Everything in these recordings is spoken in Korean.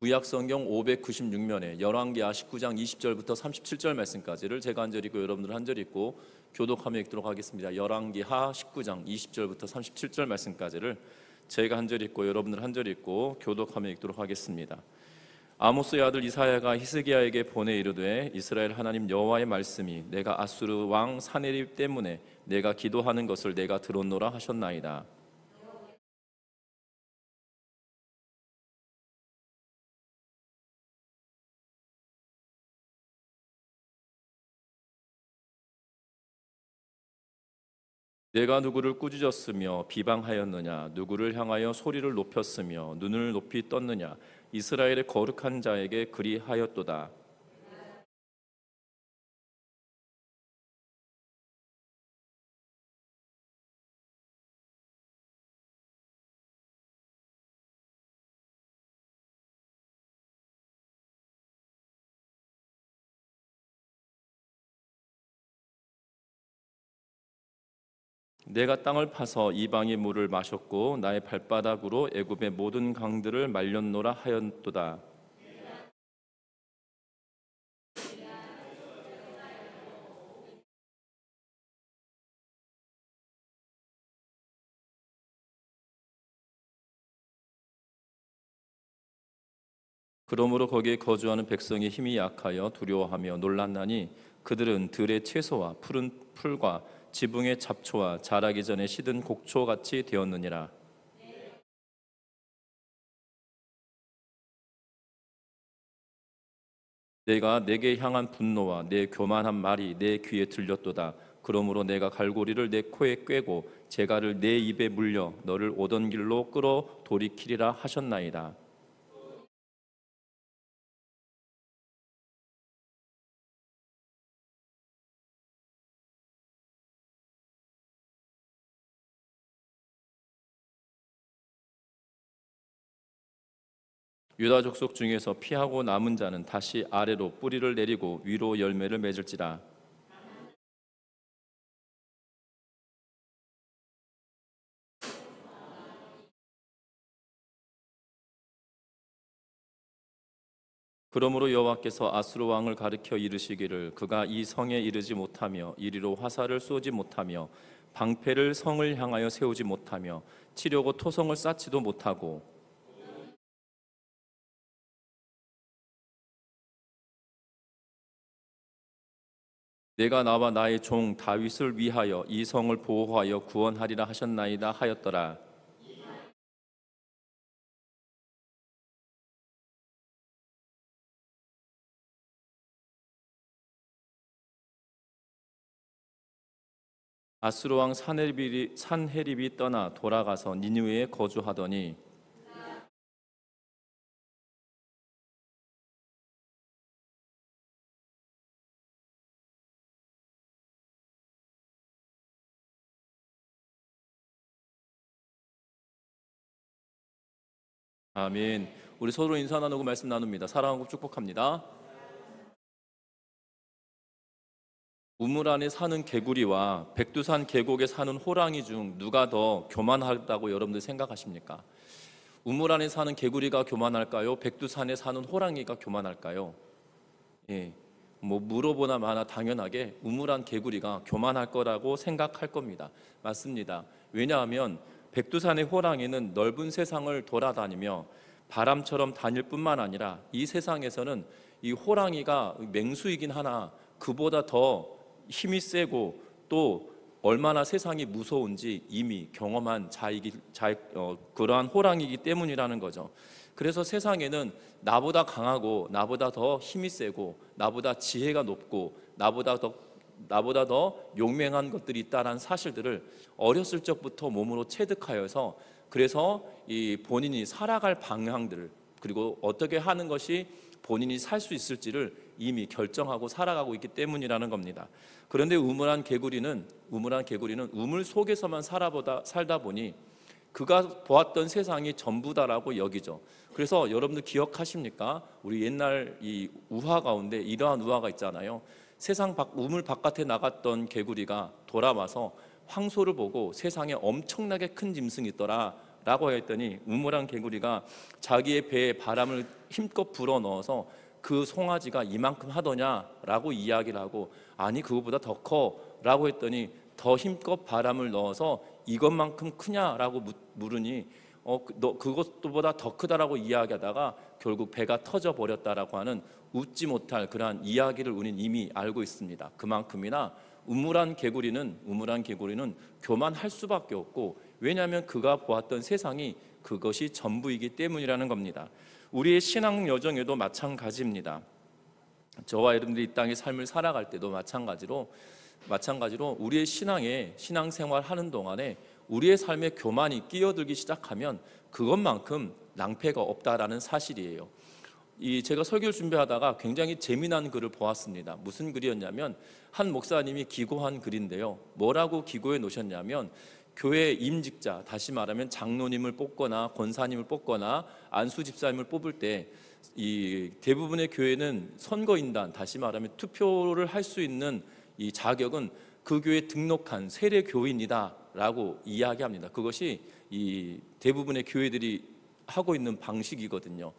구약 성경 596면에 열왕기하 19장 20절부터 37절 말씀까지를 제가 한 절 읽고 여러분들 한 절 읽고 교독하며 읽도록 하겠습니다. 열왕기하 19장 20절부터 37절 말씀까지를 제가 한 절 읽고 여러분들 한 절 읽고 교독하며 읽도록 하겠습니다. 아모스의 아들 이사야가 히스기야에게 보내 이르되 이스라엘 하나님 여호와의 말씀이 내가 아수르 왕 사네립 때문에 내가 기도하는 것을 내가 들었노라 하셨나이다. 내가 누구를 꾸짖었으며 비방하였느냐? 누구를 향하여 소리를 높였으며 눈을 높이 떴느냐? 이스라엘의 거룩한 자에게 그리하였도다. 내가 땅을 파서 이방의 물을 마셨고 나의 발바닥으로 애굽의 모든 강들을 말렸노라 하였도다. 그러므로 거기에 거주하는 백성의 힘이 약하여 두려워하며 놀랐나니 그들은 들의 채소와 푸른 풀과 지붕의 잡초와 자라기 전에 시든 곡초같이 되었느니라. 내가 내게 향한 분노와 내 교만한 말이 내 귀에 들렸도다. 그러므로 내가 갈고리를 내 코에 꿰고 재갈을 내 입에 물려 너를 오던 길로 끌어 돌이키리라 하셨나이다. 유다 족속 중에서 피하고 남은 자는 다시 아래로 뿌리를 내리고 위로 열매를 맺을지라. 그러므로 여호와께서 아수르 왕을 가리켜 이르시기를 그가 이 성에 이르지 못하며 이리로 화살을 쏘지 못하며 방패를 성을 향하여 세우지 못하며 치려고 토성을 쌓지도 못하고 내가 나와 나의 종 다윗을 위하여 이 성을 보호하여 구원하리라 하셨나이다 하였더라. 아수르 왕 산헤립이 떠나 돌아가서 니느웨에 거주하더니 아멘. 우리 서로 인사 나누고 말씀 나눕니다. 사랑하고 축복합니다. 우물 안에 사는 개구리와 백두산 계곡에 사는 호랑이 중 누가 더 교만하다고 여러분들 생각하십니까? 우물 안에 사는 개구리가 교만할까요? 백두산에 사는 호랑이가 교만할까요? 예, 뭐 물어보나 마나 당연하게 우물안 개구리가 교만할 거라고 생각할 겁니다. 맞습니다. 왜냐하면 백두산의 호랑이는 넓은 세상을 돌아다니며 바람처럼 다닐 뿐만 아니라 이 세상에서는 이 호랑이가 맹수이긴 하나 그보다 더 힘이 세고 또 얼마나 세상이 무서운지 이미 경험한 그러한 호랑이이기 때문이라는 거죠. 그래서 세상에는 나보다 강하고 나보다 더 힘이 세고 나보다 지혜가 높고 나보다 더 용맹한 것들이 있다는 사실들을 어렸을 적부터 몸으로 체득하여서 그래서 이 본인이 살아갈 방향들을 그리고 어떻게 하는 것이 본인이 살 수 있을지를 이미 결정하고 살아가고 있기 때문이라는 겁니다. 그런데 우물안 개구리는 우물 속에서만 살다 보니 그가 보았던 세상이 전부다라고 여기죠. 그래서 여러분들 기억하십니까? 우리 옛날 이 우화 가운데 이러한 우화가 있잖아요. 우물 바깥에 나갔던 개구리가 돌아와서 황소를 보고 세상에 엄청나게 큰 짐승이 있더라 라고 했더니 우물안 개구리가 자기의 배에 바람을 힘껏 불어 넣어서 그 송아지가 이만큼 하더냐라고 이야기를 하고, 아니 그거보다 더 커라고 했더니 더 힘껏 바람을 넣어서 이것만큼 크냐라고 물으니 너 그것보다 더 크다라고 이야기하다가 결국 배가 터져 버렸다라고 하는 웃지 못할 그러한 이야기를 우리는 이미 알고 있습니다. 그만큼이나 우물한 개구리는 교만할 수밖에 없고, 왜냐하면 그가 보았던 세상이 그것이 전부이기 때문이라는 겁니다. 우리의 신앙 여정에도 마찬가지입니다. 저와 여러분들이 이 땅의 삶을 살아갈 때도 마찬가지로 우리의 신앙생활 하는 동안에 우리의 삶에 교만이 끼어들기 시작하면 그것만큼 낭패가 없다라는 사실이에요. 제가 설교를 준비하다가 굉장히 재미난 글을 보았습니다. 무슨 글이었냐면 한 목사님이 기고한 글인데요, 뭐라고 기고해 놓으셨냐면, 교회 임직자, 다시 말하면 장로님을 뽑거나 권사님을 뽑거나 안수 집사님을 뽑을 때 이 대부분의 교회는 선거인단, 다시 말하면 투표를 할 수 있는 이 자격은 그 교회에 등록한 세례 교인이다라고 이야기합니다. 그것이 이 대부분의 교회들이 하고 있는 방식이거든요.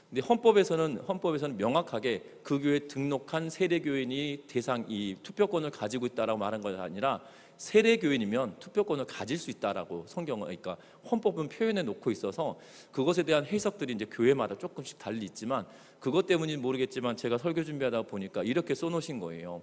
근데 헌법에서는 명확하게 그 교회에 등록한 세례 교인이 이 투표권을 가지고 있다라고 말한 것이 아니라, 세례 교인이면 투표권을 가질 수 있다라고 그러니까 헌법은 표현해 놓고 있어서 그것에 대한 해석들이 이제 교회마다 조금씩 달리 있지만, 그것 때문인지 모르겠지만 제가 설교 준비하다 보니까 이렇게 써놓으신 거예요.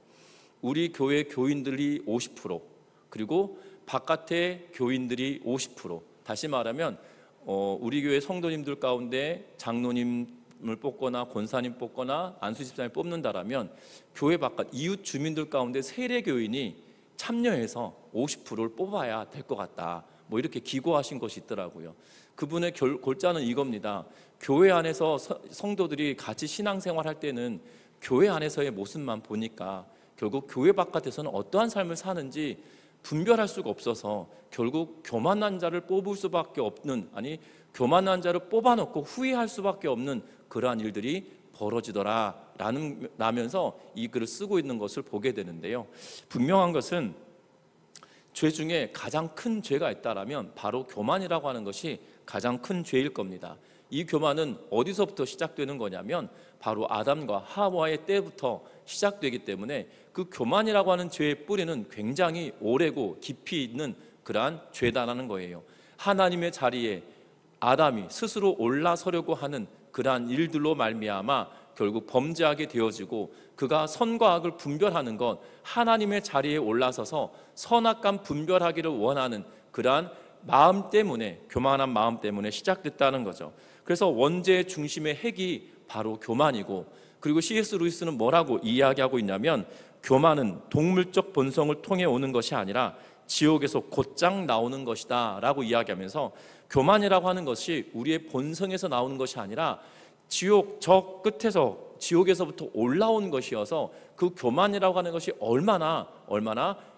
우리 교회 교인들이 50%, 그리고 바깥의 교인들이 50%. 다시 말하면 우리 교회 성도님들 가운데 장로님을 뽑거나 권사님 뽑거나 안수집사님 뽑는다라면 교회 바깥 이웃 주민들 가운데 세례 교인이 참여해서 50%를 뽑아야 될 것 같다, 뭐 이렇게 기고하신 것이 있더라고요. 그분의 골자는 이겁니다. 교회 안에서 성도들이 같이 신앙생활 할 때는 교회 안에서의 모습만 보니까 결국 교회 바깥에서는 어떠한 삶을 사는지 분별할 수가 없어서 결국 교만한 자를 뽑을 수밖에 없는, 교만한 자를 뽑아놓고 후회할 수밖에 없는 그러한 일들이 벌어지더라라면서 이 글을 쓰고 있는 것을 보게 되는데요, 분명한 것은 죄 중에 가장 큰 죄가 있다라면 바로 교만이라고 하는 것이 가장 큰 죄일 겁니다. 이 교만은 어디서부터 시작되는 거냐면 바로 아담과 하와의 때부터 시작되기 때문에 그 교만이라고 하는 죄의 뿌리는 굉장히 오래고 깊이 있는 그러한 죄다라는 거예요. 하나님의 자리에 아담이 스스로 올라서려고 하는 그러한 일들로 말미암아 결국 범죄하게 되어지고, 그가 선과 악을 분별하는 것, 하나님의 자리에 올라서서 선악간 분별하기를 원하는 그러한 마음 때문에, 교만한 마음 때문에 시작됐다는 거죠. 그래서 원죄의 중심의 핵이 바로 교만이고, 그리고 C.S. 루이스는 뭐라고 이야기하고 있냐면, 교만은 동물적 본성을 통해 오는 것이 아니라 지옥에서 곧장 나오는 것이다 라고 이야기하면서, 교만이라고 하는 것이 우리의 본성에서 나오는 것이 아니라 저 끝에서 지옥에서부터 올라온 것이어서, 그 교만이라고 하는 것이 얼마나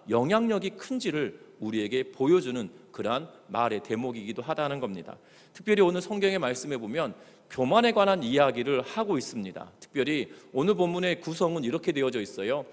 영향력이 큰지를 우리에게 보여주는 그러한 말의 대목이기도 하다는 겁니다. 특별히 오늘 성경의 말씀에 보면 교만에 관한 이야기를 하고 있습니다. 특별히 오늘 본문의 구성은 이렇게 되어져 있어요.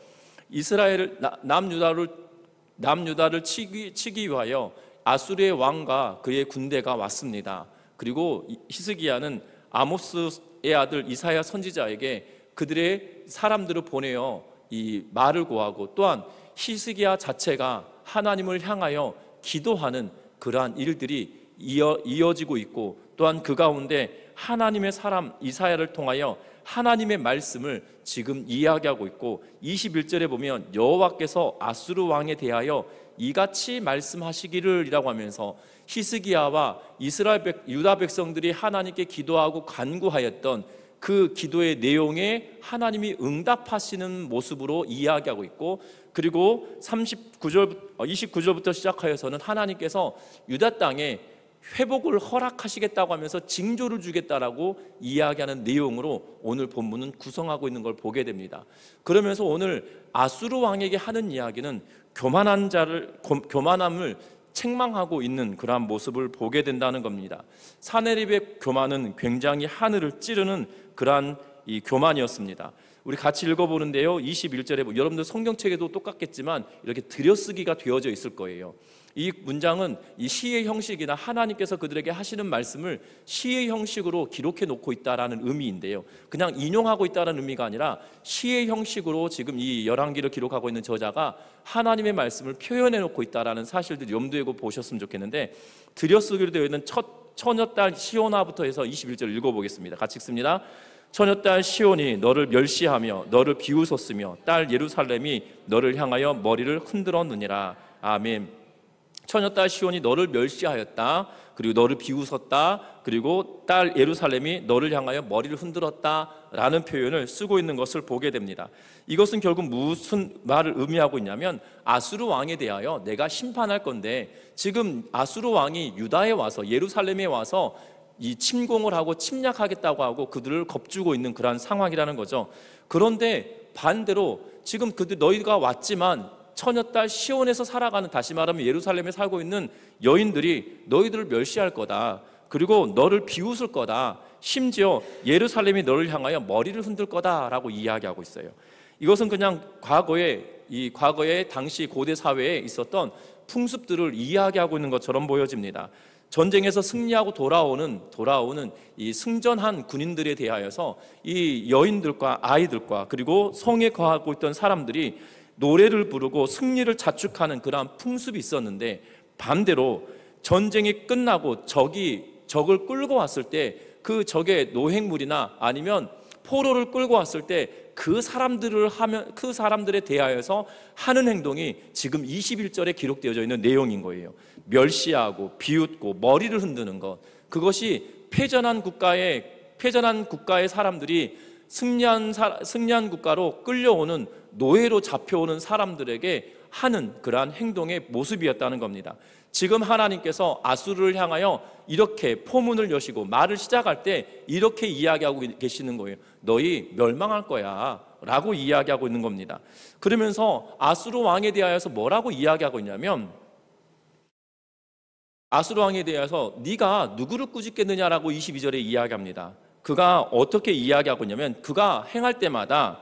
이스라엘 남유다를 치기 위하여 아수르의 왕과 그의 군대가 왔습니다. 그리고 히스기야는 아모스의 아들 이사야 선지자에게 그들의 사람들을 보내어 이 말을 고하고, 또한 히스기야 자체가 하나님을 향하여 기도하는 그러한 일들이 이어지고 있고, 또한 그 가운데 하나님의 사람 이사야를 통하여 하나님의 말씀을 지금 이야기하고 있고, 21절에 보면 여호와께서 아수르 왕에 대하여 이같이 말씀하시기를 이라고 하면서 히스기야와 유다 백성들이 하나님께 기도하고 간구하였던 그 기도의 내용에 하나님이 응답하시는 모습으로 이야기하고 있고, 그리고 29절부터 시작하여서는 하나님께서 유다 땅에 회복을 허락하시겠다고 하면서 징조를 주겠다라고 이야기하는 내용으로 오늘 본문은 구성하고 있는 걸 보게 됩니다. 그러면서 오늘 아수르 왕에게 하는 이야기는 교만함을 책망하고 있는 그러한 모습을 보게 된다는 겁니다. 사네립의 교만은 굉장히 하늘을 찌르는 그러한 이 교만이었습니다. 우리 같이 읽어보는데요, 21절에 여러분들 성경책에도 똑같겠지만 이렇게 들여쓰기가 되어져 있을 거예요. 이 문장은 이 시의 형식이나 하나님께서 그들에게 하시는 말씀을 시의 형식으로 기록해 놓고 있다라는 의미인데요, 그냥 인용하고 있다는 의미가 아니라 시의 형식으로 지금 이 열왕기를 기록하고 있는 저자가 하나님의 말씀을 표현해 놓고 있다라는 사실들 염두에 보셨으면 좋겠는데, 들여쓰기로 되어 있는 처녀딸 시온아부터 해서 21절 읽어보겠습니다. 같이 읽습니다. 처녀딸 시온이 너를 멸시하며 너를 비웃었으며 딸 예루살렘이 너를 향하여 머리를 흔들었느니라. 아멘. 처녀딸 시온이 너를 멸시하였다, 그리고 너를 비웃었다, 그리고 딸 예루살렘이 너를 향하여 머리를 흔들었다라는 표현을 쓰고 있는 것을 보게 됩니다. 이것은 결국 무슨 말을 의미하고 있냐면, 아수르 왕에 대하여 내가 심판할 건데, 지금 아수르 왕이 유다에 와서 예루살렘에 와서 이 침공을 하고 침략하겠다고 하고 그들을 겁주고 있는 그러한 상황이라는 거죠. 그런데 반대로 지금 너희가 왔지만 처녀딸 시온에서 살아가는, 다시 말하면 예루살렘에 살고 있는 여인들이 너희들을 멸시할 거다, 그리고 너를 비웃을 거다, 심지어 예루살렘이 너를 향하여 머리를 흔들 거다라고 이야기하고 있어요. 이것은 그냥 과거에 당시 고대 사회에 있었던 풍습들을 이야기하고 있는 것처럼 보여집니다. 전쟁에서 승리하고 돌아오는 이 승전한 군인들에 대하여서 이 여인들과 아이들과 그리고 성에 거하고 있던 사람들이 노래를 부르고 승리를 자축하는 그러한 풍습이 있었는데, 반대로 전쟁이 끝나고 적을 끌고 왔을 때 그 적의 노획물이나 아니면 포로를 끌고 왔을 때 그 사람들에 대하여서 하는 행동이 지금 21절에 기록되어져 있는 내용인 거예요. 멸시하고 비웃고 머리를 흔드는 것, 그것이 패전한 국가의 사람들이 승리한 국가로 끌려오는, 노예로 잡혀오는 사람들에게 하는 그러한 행동의 모습이었다는 겁니다. 지금 하나님께서 아수르를 향하여 이렇게 포문을 여시고 말을 시작할 때 이렇게 이야기하고 계시는 거예요. 너희 멸망할 거야 라고 이야기하고 있는 겁니다. 그러면서 아수르 왕에 대하여서 뭐라고 이야기하고 있냐면, 아수르 왕에 대해서 네가 누구를 꾸짖겠느냐라고 22절에 이야기합니다. 그가 어떻게 이야기하고 있냐면, 그가 행할 때마다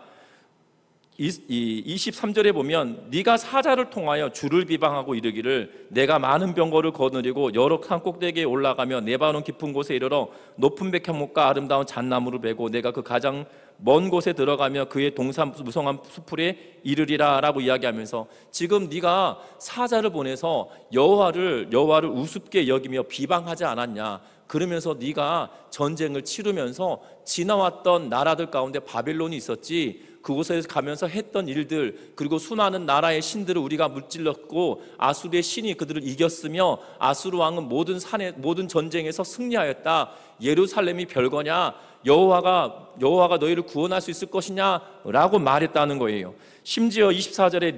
23절에 보면 네가 사자를 통하여 주를 비방하고 이르기를 내가 많은 병거를 거느리고 여러 산 꼭대기에 올라가며 네바논 깊은 곳에 이르러 높은 백향목과 아름다운 잣나무를 베고 내가 그 가장 먼 곳에 들어가며 그의 동산 무성한 수풀에 이르리라 라고 이야기하면서, 지금 네가 사자를 보내서 여호와를 우습게 여기며 비방하지 않았냐, 그러면서 네가 전쟁을 치르면서 지나왔던 나라들 가운데 바벨론이 있었지, 그곳에 가면서 했던 일들, 그리고 수많은 나라의 신들을 우리가 무찔렀고 아수르의 신이 그들을 이겼으며 아수르 왕은 모든 전쟁에서 승리하였다. 예루살렘이 별거냐? 여호와가 너희를 구원할 수 있을 것이냐? 라고 말했다는 거예요. 심지어 24절에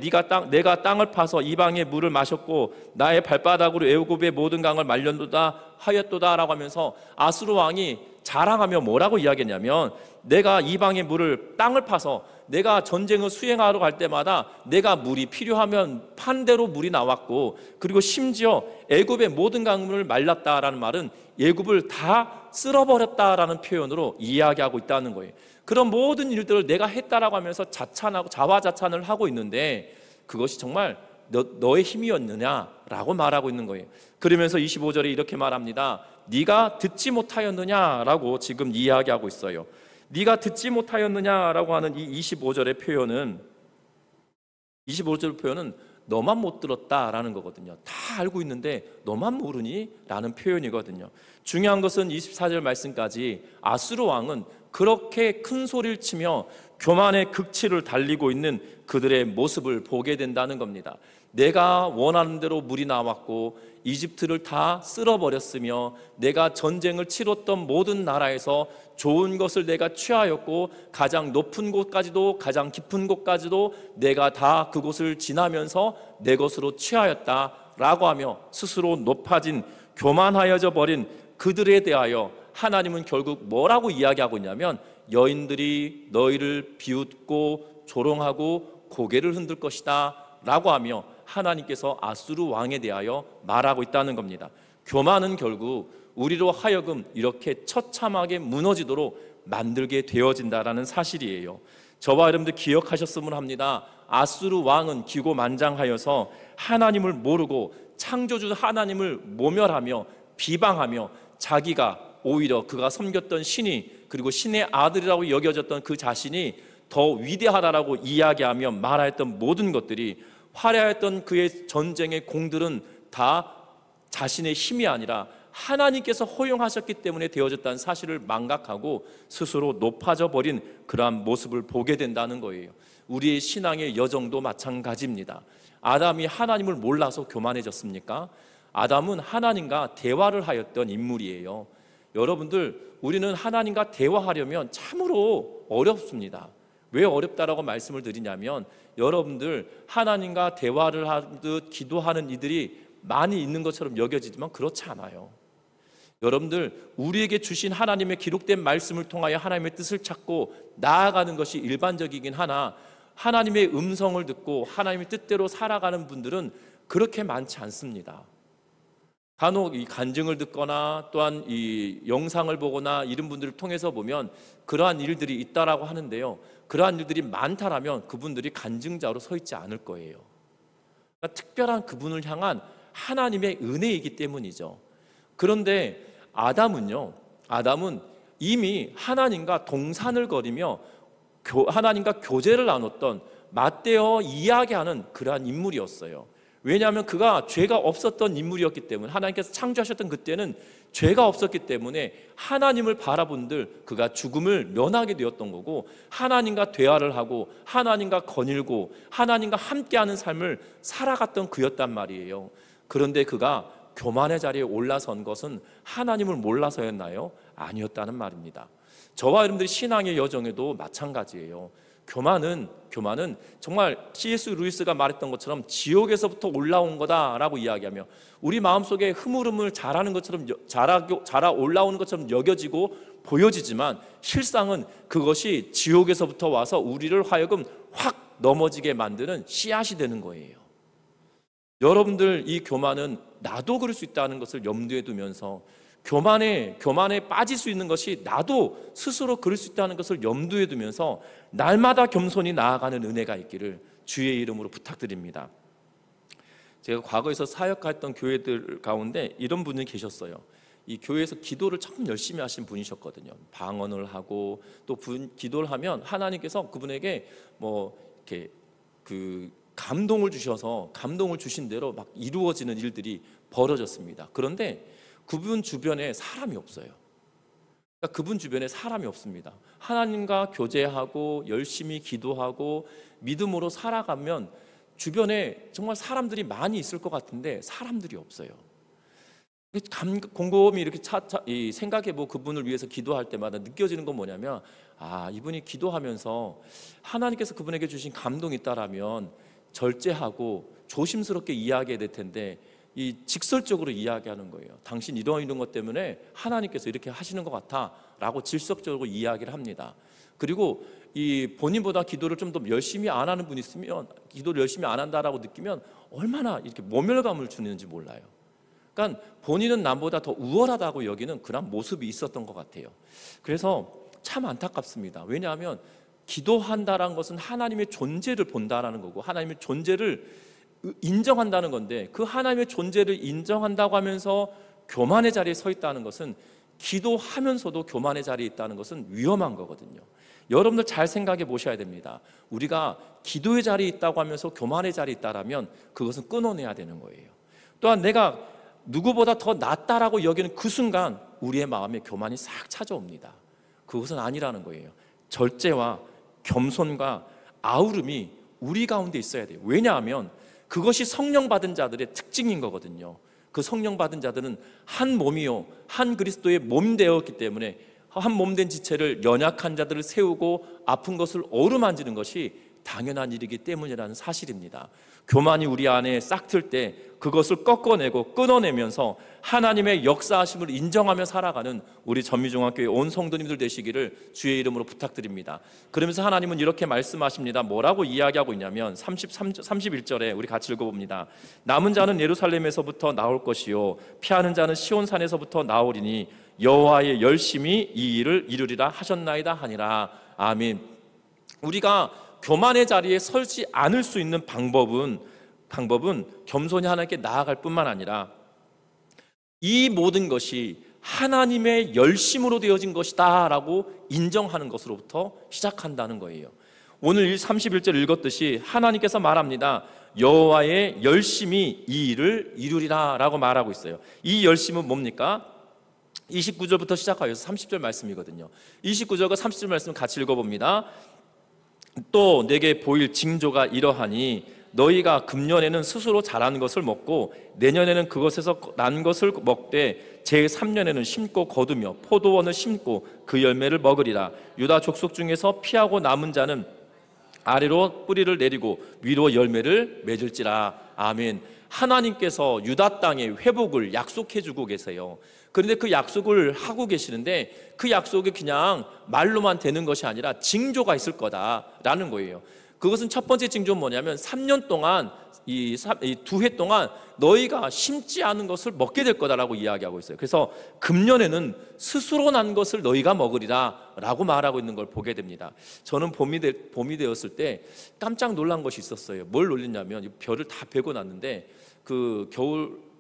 내가 땅을 파서 이방의 물을 마셨고 나의 발바닥으로 애굽의 모든 강을 말렸도다 하였도다 라고 하면서 아수르 왕이 자랑하며 뭐라고 이야기했냐면, 내가 이방의 물을, 땅을 파서 내가 전쟁을 수행하러 갈 때마다 내가 물이 필요하면 판 대로 물이 나왔고, 그리고 심지어 애굽의 모든 강물을 말랐다라는 말은 애굽을 다 쓸어버렸다라는 표현으로 이야기하고 있다는 거예요. 그런 모든 일들을 내가 했다라고 하면서 자화자찬을 하고 있는데, 그것이 정말 너의 힘이었느냐라고 말하고 있는 거예요. 그러면서 25절에 이렇게 말합니다. 네가 듣지 못하였느냐라고 지금 이야기하고 있어요. 네가 듣지 못하였느냐라고 하는 이 25절의 표현은 너만 못 들었다라는 거거든요. 다 알고 있는데 너만 모르니? 라는 표현이거든요. 중요한 것은 24절 말씀까지 아수르 왕은 그렇게 큰 소리를 치며 교만의 극치를 달리고 있는 그들의 모습을 보게 된다는 겁니다. 내가 원하는 대로 물이 나왔고 이집트를 다 쓸어버렸으며 내가 전쟁을 치렀던 모든 나라에서 좋은 것을 내가 취하였고 가장 높은 곳까지도 가장 깊은 곳까지도 내가 다 그곳을 지나면서 내 것으로 취하였다라고 하며 스스로 높아진 교만하여져 버린 그들에 대하여 하나님은 결국 뭐라고 이야기하고 있냐면, 여인들이 너희를 비웃고 조롱하고 고개를 흔들 것이다 라고 하며 하나님께서 아수르 왕에 대하여 말하고 있다는 겁니다. 교만은 결국 우리로 하여금 이렇게 처참하게 무너지도록 만들게 되어진다라는 사실이에요. 저와 여러분들 기억하셨으면 합니다. 아수르 왕은 기고만장하여서 하나님을 모르고 창조주 하나님을 모멸하며 비방하며 자기가 오히려 그가 섬겼던 신이, 그리고 신의 아들이라고 여겨졌던 그 자신이 더 위대하다라고 이야기하며 말하였던 모든 것들이, 화려했던 그의 전쟁의 공들은 다 자신의 힘이 아니라 하나님께서 허용하셨기 때문에 되어졌다는 사실을 망각하고 스스로 높아져 버린 그러한 모습을 보게 된다는 거예요. 우리의 신앙의 여정도 마찬가지입니다. 아담이 하나님을 몰라서 교만해졌습니까? 아담은 하나님과 대화를 하였던 인물이에요. 여러분들, 우리는 하나님과 대화하려면 참으로 어렵습니다. 왜 어렵다라고 말씀을 드리냐면, 여러분들 하나님과 대화를 하듯 기도하는 이들이 많이 있는 것처럼 여겨지지만 그렇지 않아요. 여러분들, 우리에게 주신 하나님의 기록된 말씀을 통하여 하나님의 뜻을 찾고 나아가는 것이 일반적이긴 하나, 하나님의 음성을 듣고 하나님의 뜻대로 살아가는 분들은 그렇게 많지 않습니다. 간혹 이 간증을 듣거나 또한 이 영상을 보거나 이런 분들을 통해서 보면 그러한 일들이 있다라고 하는데요, 그러한 일들이 많다라면 그분들이 간증자로 서 있지 않을 거예요. 그러니까 특별한 그분을 향한 하나님의 은혜이기 때문이죠. 그런데 아담은 이미 하나님과 동산을 거리며 하나님과 교제를 나눴던, 맞대어 이야기하는 그러한 인물이었어요. 왜냐하면 그가 죄가 없었던 인물이었기 때문에, 하나님께서 창조하셨던 그때는 죄가 없었기 때문에 하나님을 바라본들 그가 죽음을 면하게 되었던 거고, 하나님과 대화를 하고 하나님과 거닐고 하나님과 함께하는 삶을 살아갔던 그였단 말이에요. 그런데 그가 교만의 자리에 올라선 것은 하나님을 몰라서였나요? 아니었다는 말입니다. 저와 여러분들이 신앙의 여정에도 마찬가지예요. 교만은 정말 C.S. 루이스가 말했던 것처럼 지옥에서부터 올라온 거다라고 이야기하며, 우리 마음속에 흐물흐물 자라는 것처럼 자라 올라오는 것처럼 여겨지고 보여지지만 실상은 그것이 지옥에서부터 와서 우리를 하여금 확 넘어지게 만드는 씨앗이 되는 거예요. 여러분들, 이 교만은 나도 그럴 수 있다는 것을 염두에 두면서, 교만에 빠질 수 있는 것이 나도 스스로 그럴 수 있다는 것을 염두에 두면서 날마다 겸손히 나아가는 은혜가 있기를 주의 이름으로 부탁드립니다. 제가 과거에서 사역했던 교회들 가운데 이런 분이 계셨어요. 이 교회에서 기도를 참 열심히 하신 분이셨거든요. 방언을 하고 또 기도를 하면 하나님께서 그분에게 이렇게 감동을 주셔서, 감동을 주신 대로 막 이루어지는 일들이 벌어졌습니다. 그런데 그분 주변에 사람이 없어요. 그러니까 그분 주변에 사람이 없습니다. 하나님과 교제하고 열심히 기도하고 믿음으로 살아가면 주변에 정말 사람들이 많이 있을 것 같은데 사람들이 없어요. 곰곰이 이렇게 생각해보고 그분을 위해서 기도할 때마다 느껴지는 건 뭐냐면, 이분이 기도하면서 하나님께서 그분에게 주신 감동이 있다라면 절제하고 조심스럽게 이야기해야 될 텐데 이 직설적으로 이야기하는 거예요. 당신 이런 것 때문에 하나님께서 이렇게 하시는 것 같아 라고 질석적으로 이야기를 합니다. 그리고 이 본인보다 기도를 좀 더 열심히 안 하는 분이 있으면, 기도를 열심히 안 한다라고 느끼면 얼마나 이렇게 모멸감을 주는지 몰라요. 그러니까 본인은 남보다 더 우월하다고 여기는 그런 모습이 있었던 것 같아요. 그래서 참 안타깝습니다. 왜냐하면 기도한다는 것은 하나님의 존재를 본다라는 거고 하나님의 존재를 인정한다는 건데, 그 하나님의 존재를 인정한다고 하면서 교만의 자리에 서 있다는 것은, 기도하면서도 교만의 자리에 있다는 것은 위험한 거거든요. 여러분들 잘 생각해 보셔야 됩니다. 우리가 기도의 자리에 있다고 하면서 교만의 자리에 있다라면 그것은 끊어내야 되는 거예요. 또한 내가 누구보다 더 낫다라고 여기는 그 순간 우리의 마음에 교만이 싹 찾아옵니다. 그것은 아니라는 거예요. 절제와 겸손과 아우름이 우리 가운데 있어야 돼요. 왜냐하면 그것이 성령 받은 자들의 특징인 거거든요. 그 성령 받은 자들은 한 몸이요 한 그리스도의 몸 되었기 때문에 한 몸 된 지체를 연약한 자들을 세우고 아픈 것을 어루만지는 것이 당연한 일이기 때문이라는 사실입니다. 교만이 우리 안에 싹틀 때 그것을 꺾어내고 끊어내면서 하나님의 역사하심을 인정하며 살아가는 우리 전미중앙교회 온 성도님들 되시기를 주의 이름으로 부탁드립니다. 그러면서 하나님은 이렇게 말씀하십니다. 뭐라고 이야기하고 있냐면 31절에 우리 같이 읽어봅니다. 남은 자는 예루살렘에서부터 나올 것이요 피하는 자는 시온산에서부터 나오리니 여호와의 열심히 이 일을 이루리라 하셨나이다 하니라. 아멘. 우리가 교만의 자리에 서지 않을 수 있는 방법은 겸손히 하나님께 나아갈 뿐만 아니라 이 모든 것이 하나님의 열심으로 되어진 것이다 라고 인정하는 것으로부터 시작한다는 거예요. 오늘 31절 읽었듯이 하나님께서 말합니다. 여호와의 열심이 이 일을 이루리라 라고 말하고 있어요. 이 열심은 뭡니까? 29절부터 시작하여서 30절 말씀이거든요. 29절과 30절 말씀 같이 읽어봅니다. 또 내게 보일 징조가 이러하니 너희가 금년에는 스스로 자란 것을 먹고 내년에는 그것에서 난 것을 먹되 제3년에는 심고 거두며 포도원을 심고 그 열매를 먹으리라. 유다 족속 중에서 피하고 남은 자는 아래로 뿌리를 내리고 위로 열매를 맺을지라. 아멘. 하나님께서 유다 땅의 회복을 약속해 주고 계세요. 그런데 그 약속을 하고 계시는데 그 약속이 그냥 말로만 되는 것이 아니라 징조가 있을 거다라는 거예요. 그것은 첫 번째 징조는 뭐냐면 3년 동안 이 2해 동안 너희가 심지 않은 것을 먹게 될 거다라고 이야기하고 있어요. 그래서 금년에는 스스로 난 것을 너희가 먹으리라 라고 말하고 있는 걸 보게 됩니다. 저는 봄이 되었을 때 깜짝 놀란 것이 있었어요. 뭘 놀랐냐면 벼를 다 베고 났는데 그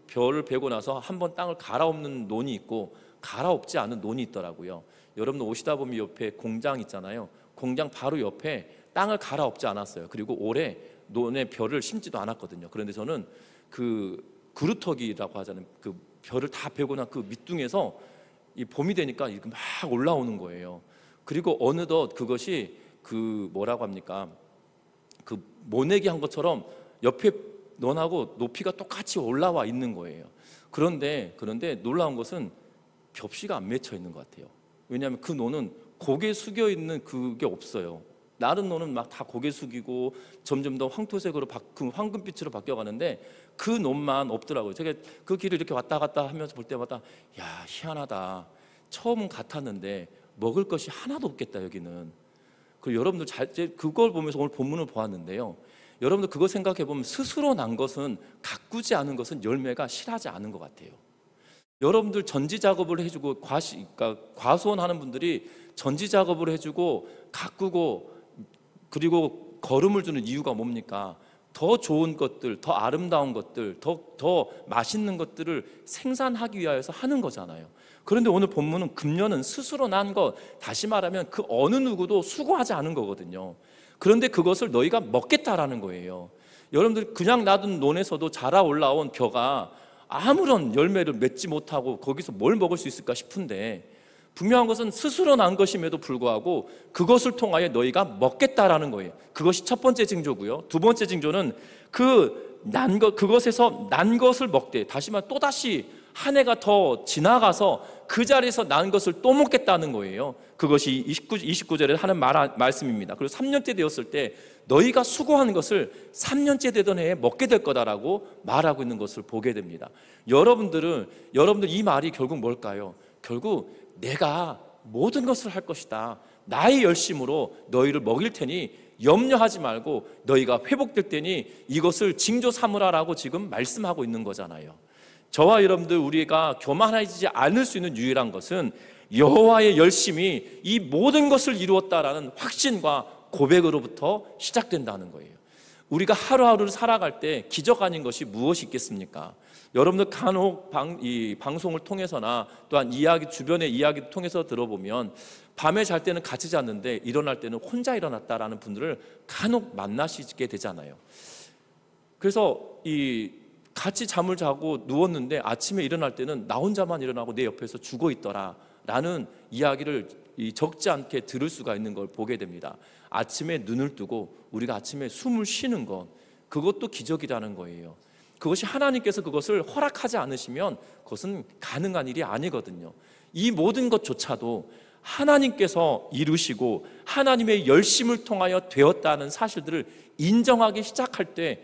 벼를 베고 나서 한번 땅을 갈아엎는 논이 있고 갈아엎지 않은 논이 있더라고요. 여러분 오시다 보면 옆에 공장 있잖아요. 공장 바로 옆에 땅을 갈아엎지 않았어요. 그리고 올해 논에 벼를 심지도 않았거든요. 그런데 저는 그 그루터기라고 하잖아요. 그 벼를 다 베고 난 그 밑둥에서 이 봄이 되니까 이렇게 막 올라오는 거예요. 그리고 어느덧 그것이 그 뭐라고 합니까? 그 모내기 한 것처럼 옆에 논하고 높이가 똑같이 올라와 있는 거예요. 그런데 놀라운 것은 겹씨가 안 맺혀 있는 것 같아요. 왜냐하면 그 논은 고개 숙여 있는 그게 없어요. 다른 논은 막 다 고개 숙이고 점점 더 황토색으로 황금빛으로 바뀌어가는데 그 논만 없더라고요. 제가 그 길을 이렇게 왔다 갔다 하면서 볼 때마다 야, 희한하다. 처음은 같았는데 먹을 것이 하나도 없겠다 여기는. 그리고 여러분들 그걸 보면서 오늘 본문을 보았는데요. 여러분들 그거 생각해 보면 스스로 난 것은 가꾸지 않은 것은 열매가 실하지 않은 것 같아요. 여러분들 전지 작업을 해주고 그러니까 과수원하는 분들이 전지 작업을 해주고 가꾸고 그리고 거름을 주는 이유가 뭡니까? 더 좋은 것들, 더 아름다운 것들, 더 맛있는 것들을 생산하기 위하여서 하는 거잖아요. 그런데 오늘 본문은 금년은 스스로 난 것, 다시 말하면 그 어느 누구도 수고하지 않은 거거든요. 그런데 그것을 너희가 먹겠다라는 거예요. 여러분들 그냥 놔둔 논에서도 자라 올라온 벼가 아무런 열매를 맺지 못하고 거기서 뭘 먹을 수 있을까 싶은데 분명한 것은 스스로 난 것임에도 불구하고 그것을 통하여 너희가 먹겠다라는 거예요. 그것이 첫 번째 징조고요. 두 번째 징조는 그것에서 난 것을 먹되, 다시 말해 또다시 한 해가 더 지나가서 그 자리에서 난 것을 또 먹겠다는 거예요. 그것이 29절에 하는 말씀입니다. 그리고 3년째 되었을 때 너희가 수고하는 것을 3년째 되던 해에 먹게 될 거다라고 말하고 있는 것을 보게 됩니다. 여러분들 이 말이 결국 뭘까요? 결국 내가 모든 것을 할 것이다. 나의 열심으로 너희를 먹일 테니 염려하지 말고 너희가 회복될 때니 이것을 징조 삼으라라고 지금 말씀하고 있는 거잖아요. 저와 여러분들 우리가 교만하지 않을 수 있는 유일한 것은 여호와의 열심이 이 모든 것을 이루었다라는 확신과 고백으로부터 시작된다는 거예요. 우리가 하루하루를 살아갈 때 기적 아닌 것이 무엇이 있겠습니까? 여러분들 간혹 이 방송을 통해서나 또한 주변의 이야기를 통해서 들어보면 밤에 잘 때는 같이 잤는데 일어날 때는 혼자 일어났다라는 분들을 간혹 만나시게 되잖아요. 그래서 같이 잠을 자고 누웠는데 아침에 일어날 때는 나 혼자만 일어나고 내 옆에서 죽어 있더라 라는 이야기를 적지 않게 들을 수가 있는 걸 보게 됩니다. 아침에 눈을 뜨고 우리가 아침에 숨을 쉬는 것, 그것도 기적이라는 거예요. 그것이 하나님께서 그것을 허락하지 않으시면 그것은 가능한 일이 아니거든요. 이 모든 것조차도 하나님께서 이루시고 하나님의 열심을 통하여 되었다는 사실들을 인정하기 시작할 때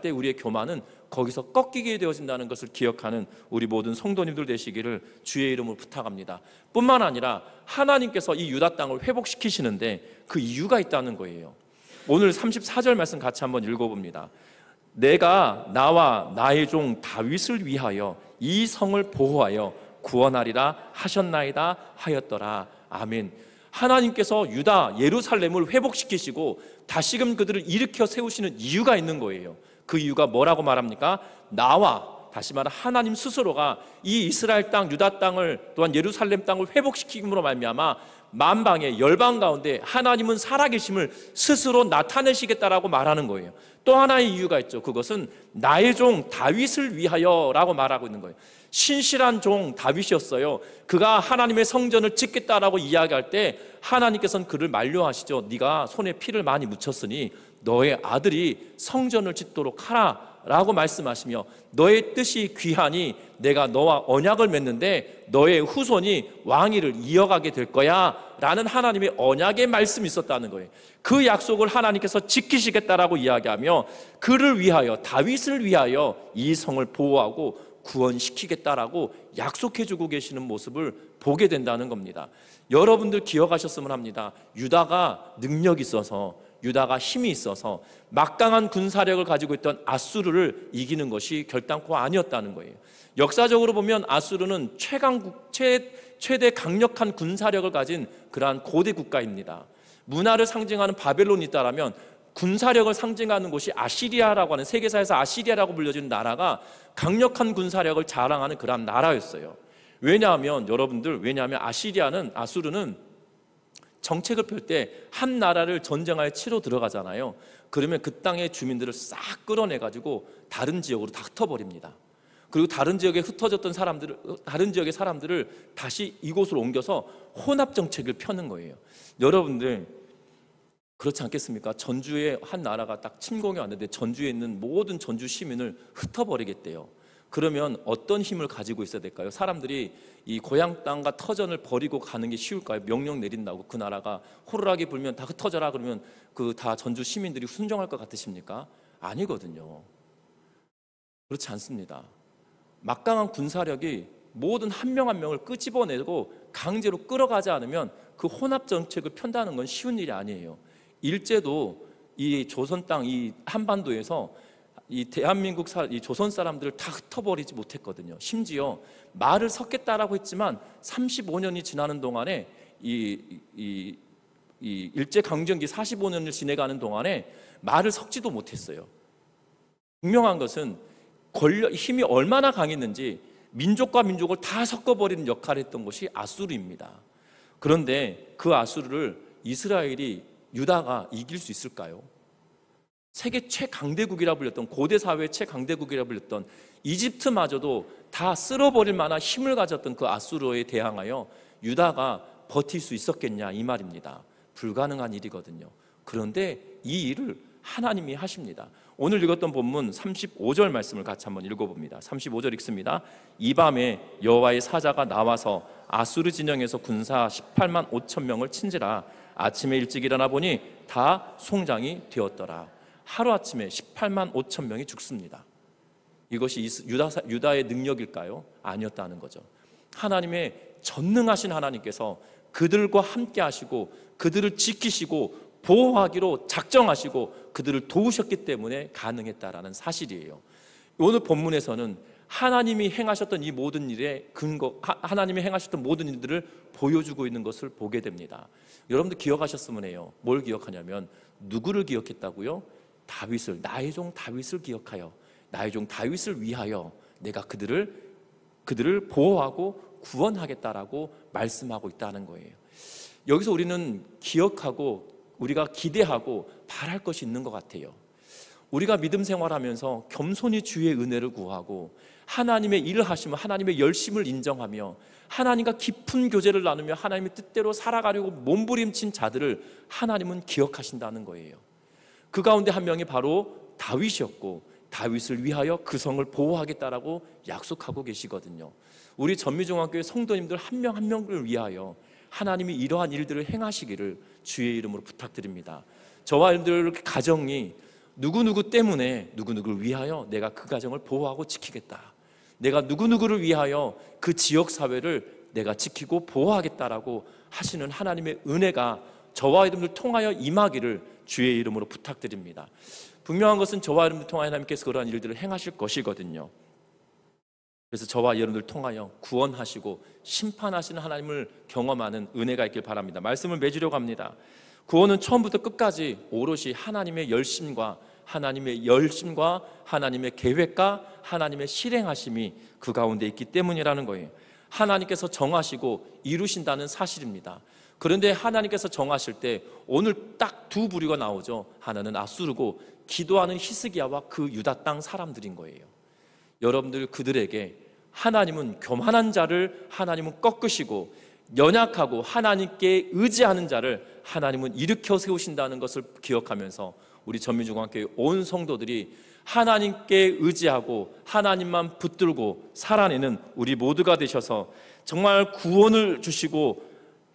우리의 교만은 거기서 꺾이게 되어진다는 것을 기억하는 우리 모든 성도님들 되시기를 주의 이름으로 부탁합니다. 뿐만 아니라 하나님께서 이 유다 땅을 회복시키시는데 그 이유가 있다는 거예요. 오늘 34절 말씀 같이 한번 읽어봅니다. 내가 나와 나의 종 다윗을 위하여 이 성을 보호하여 구원하리라 하셨나이다 하였더라. 아멘. 하나님께서 유다, 예루살렘을 회복시키시고 다시금 그들을 일으켜 세우시는 이유가 있는 거예요. 그 이유가 뭐라고 말합니까? 나와, 다시 말해 하나님 스스로가 이 이스라엘 땅, 유다 땅을, 또한 예루살렘 땅을 회복시킴으로 말미암아 만방의 열방 가운데 하나님은 살아계심을 스스로 나타내시겠다라고 말하는 거예요. 또 하나의 이유가 있죠. 그것은 나의 종 다윗을 위하여라고 말하고 있는 거예요. 신실한 종 다윗이었어요. 그가 하나님의 성전을 짓겠다라고 이야기할 때 하나님께서는 그를 만류하시죠. 네가 손에 피를 많이 묻혔으니 너의 아들이 성전을 짓도록 하라 라고 말씀하시며, 너의 뜻이 귀하니 내가 너와 언약을 맺는데 너의 후손이 왕위를 이어가게 될 거야 라는 하나님의 언약의 말씀이 있었다는 거예요. 그 약속을 하나님께서 지키시겠다라고 이야기하며 그를 위하여, 다윗을 위하여 이 성을 보호하고 구원시키겠다라고 약속해주고 계시는 모습을 보게 된다는 겁니다. 여러분들 기억하셨으면 합니다. 유다가 능력이 있어서, 유다가 힘이 있어서 막강한 군사력을 가지고 있던 아수르를 이기는 것이 결단코 아니었다는 거예요. 역사적으로 보면 아수르는 최대 강력한 군사력을 가진 그러한 고대 국가입니다. 문화를 상징하는 바벨론이 있다라면 군사력을 상징하는 곳이 아시리아라고 하는, 세계사에서 아시리아라고 불려지는 나라가 강력한 군사력을 자랑하는 그러한 나라였어요. 왜냐하면 아수르는 정책을 펼 때 한 나라를 전쟁하여 치러 들어가잖아요. 그러면 그 땅의 주민들을 싹 끌어내가지고 다른 지역으로 다 흩어버립니다. 그리고 다른 지역의 사람들을 다시 이곳으로 옮겨서 혼합 정책을 펴는 거예요. 여러분들 그렇지 않겠습니까? 전주의 한 나라가 딱 침공해 왔는데 전주에 있는 모든 전주 시민을 흩어버리겠대요. 그러면 어떤 힘을 가지고 있어야 될까요? 사람들이 이 고향 땅과 터전을 버리고 가는 게 쉬울까요? 명령 내린다고 그 나라가 호루라기 불면 다 흩어져라 그러면 그 다 전주 시민들이 순종할 것 같으십니까? 아니거든요. 그렇지 않습니다. 막강한 군사력이 모든 한 명 한 명을 끄집어내고 강제로 끌어가지 않으면 그 혼합 정책을 편다는 건 쉬운 일이 아니에요. 일제도 이 조선 땅, 이 한반도에서 이 대한민국 이 조선 사람들을 다 흩어버리지 못했거든요. 심지어 말을 섞겠다라고 했지만 35년이 지나는 동안에 이 일제 강점기 45년을 지내가는 동안에 말을 섞지도 못했어요. 분명한 것은 힘이 얼마나 강했는지 민족과 민족을 다 섞어버리는 역할을 했던 것이 아수르입니다. 그런데 그 아수르를 이스라엘이, 유다가 이길 수 있을까요? 세계 최강대국이라 불렸던, 고대 사회의 최강대국이라 불렸던 이집트마저도 다 쓸어버릴 만한 힘을 가졌던 그 아수르에 대항하여 유다가 버틸 수 있었겠냐 이 말입니다. 불가능한 일이거든요. 그런데 이 일을 하나님이 하십니다. 오늘 읽었던 본문 35절 말씀을 같이 한번 읽어봅니다. 35절 읽습니다. 이 밤에 여호와의 사자가 나와서 아수르 진영에서 군사 18만 5천 명을 친지라. 아침에 일찍 일어나 보니 다 송장이 되었더라. 하루아침에 18만 5천 명이 죽습니다. 이것이 유다의 능력일까요? 아니었다는 거죠. 하나님의 전능하신 하나님께서 그들과 함께 하시고 그들을 지키시고 보호하기로 작정하시고 그들을 도우셨기 때문에 가능했다라는 사실이에요. 오늘 본문에서는 하나님이 행하셨던 이 모든 일의 근거, 하나님이 행하셨던 모든 일들을 보여주고 있는 것을 보게 됩니다. 여러분들 기억하셨으면 해요. 뭘 기억하냐면 누구를 기억했다고요? 다윗을, 나의 종 다윗을 기억하여, 나의 종 다윗을 위하여 내가 그들을 보호하고 구원하겠다라고 말씀하고 있다는 거예요. 여기서 우리는 기억하고 우리가 기대하고 바랄 것이 있는 것 같아요. 우리가 믿음 생활하면서 겸손히 주의 은혜를 구하고 하나님의 일을 하시며 하나님의 열심을 인정하며 하나님과 깊은 교제를 나누며 하나님의 뜻대로 살아가려고 몸부림친 자들을 하나님은 기억하신다는 거예요. 그 가운데 한 명이 바로 다윗이었고 다윗을 위하여 그 성을 보호하겠다라고 약속하고 계시거든요. 우리 전미중앙교회 성도님들 한 명 한 명을 위하여 하나님이 이러한 일들을 행하시기를 주의 이름으로 부탁드립니다. 저와 여러분들 가정이 누구누구 때문에 누구누구를 위하여 내가 그 가정을 보호하고 지키겠다, 내가 누구누구를 위하여 그 지역사회를 내가 지키고 보호하겠다라고 하시는 하나님의 은혜가 저와 여러분들 통하여 임하기를 주의 이름으로 부탁드립니다. 분명한 것은 저와 여러분들 통하여 하나님께서 그러한 일들을 행하실 것이거든요. 그래서 저와 여러분들 통하여 구원하시고 심판하시는 하나님을 경험하는 은혜가 있길 바랍니다. 말씀을 맺으려고 합니다. 구원은 처음부터 끝까지 오롯이 하나님의 열심과 하나님의 계획과 하나님의 실행하심이 그 가운데 있기 때문이라는 거예요. 하나님께서 정하시고 이루신다는 사실입니다. 그런데 하나님께서 정하실 때 오늘 딱 두 부류가 나오죠. 하나는 앗수르고 기도하는 히스기야와 그 유다 땅 사람들인 거예요. 여러분들, 그들에게 하나님은 교만한 자를 하나님은 꺾으시고 연약하고 하나님께 의지하는 자를 하나님은 일으켜 세우신다는 것을 기억하면서 우리 전민중앙교회 온 성도들이 하나님께 의지하고 하나님만 붙들고 살아내는 우리 모두가 되셔서 정말 구원을 주시고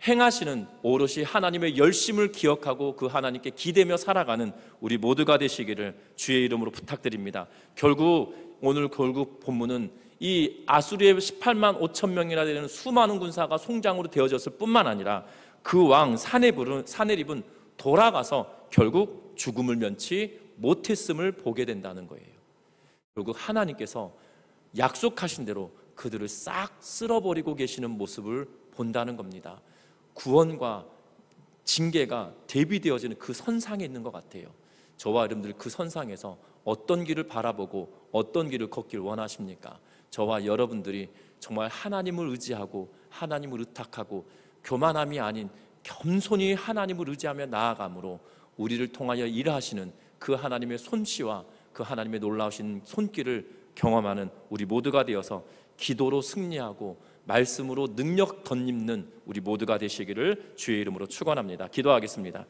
행하시는 오롯이 하나님의 열심을 기억하고 그 하나님께 기대며 살아가는 우리 모두가 되시기를 주의 이름으로 부탁드립니다. 오늘 본문은 이 아수르의 18만 5천 명이나 되는 수많은 군사가 송장으로 되어졌을 뿐만 아니라 그 왕 사네립은 돌아가서 결국 죽음을 면치 못했음을 보게 된다는 거예요. 결국 하나님께서 약속하신 대로 그들을 싹 쓸어버리고 계시는 모습을 본다는 겁니다. 구원과 징계가 대비되어지는 그 선상에 있는 것 같아요. 저와 여러분들 그 선상에서 어떤 길을 바라보고 어떤 길을 걷길 원하십니까? 저와 여러분들이 정말 하나님을 의지하고 하나님을 의탁하고 교만함이 아닌 겸손히 하나님을 의지하며 나아감으로 우리를 통하여 일하시는 그 하나님의 솜씨와 그 하나님의 놀라우신 손길을 경험하는 우리 모두가 되어서 기도로 승리하고 말씀으로 능력 덧입는 우리 모두가 되시기를 주의 이름으로 축원합니다. 기도하겠습니다.